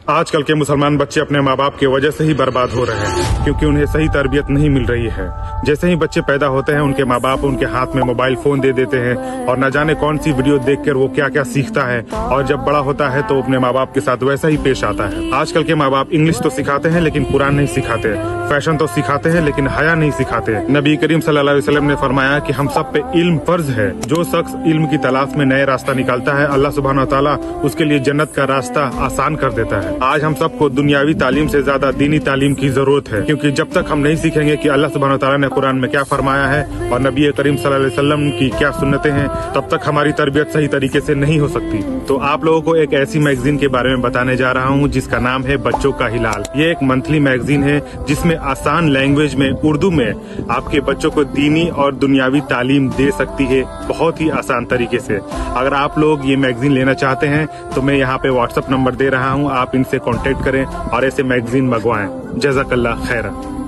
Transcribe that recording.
आजकल के मुसलमान बच्चे अपने माँ बाप की वजह से ही बर्बाद हो रहे हैं, क्योंकि उन्हें सही तरबियत नहीं मिल रही है। जैसे ही बच्चे पैदा होते हैं उनके माँ बाप उनके हाथ में मोबाइल फोन दे देते हैं और न जाने कौन सी वीडियो देखकर वो क्या क्या सीखता है, और जब बड़ा होता है तो अपने माँ बाप के साथ वैसा ही पेश आता है। आजकल के माँ बाप इंग्लिश तो सिखाते हैं लेकिन कुरान नहीं सिखाते, फैशन तो सिखाते हैं लेकिन हया नहीं सिखाते। नबी करीम सल्लल्लाहु अलैहि वसल्लम ने फरमाया कि हम सब पे इल्म फर्ज है। जो शख्स इल्म की तलाश में नए रास्ता निकालता है, अल्लाह सुब्हानहू व तआला उसके लिए जन्नत का रास्ता आसान कर देता है। आज हम सबको दुनियावी तालीम से ज्यादा दीनी तालीम की जरूरत है, क्योंकि जब तक हम नहीं सीखेंगे कि अल्लाह सुब्हानहू व तआला ने कुरान में क्या फरमाया है और नबी करीम सल्लल्लाहु अलैहि वसल्लम की क्या सुन्नतें हैं, तब तक हमारी तरबियत सही तरीके से नहीं हो सकती। तो आप लोगों को एक ऐसी मैगजीन के बारे में बताने जा रहा हूँ जिसका नाम है बच्चों का हिलाल। ये एक मंथली मैगजीन है जिसमें आसान लैंग्वेज में, उर्दू में आपके बच्चों को दीनी और दुनियावी तालीम दे सकती है, बहुत ही आसान तरीके से। अगर आप लोग ये मैगजीन लेना चाहते हैं तो मैं यहाँ पे व्हाट्सएप नंबर दे रहा हूँ, आप इनसे कांटेक्ट करें और ऐसे मैगजीन मंगवाएं। जज़ाकल्लाह खैरन।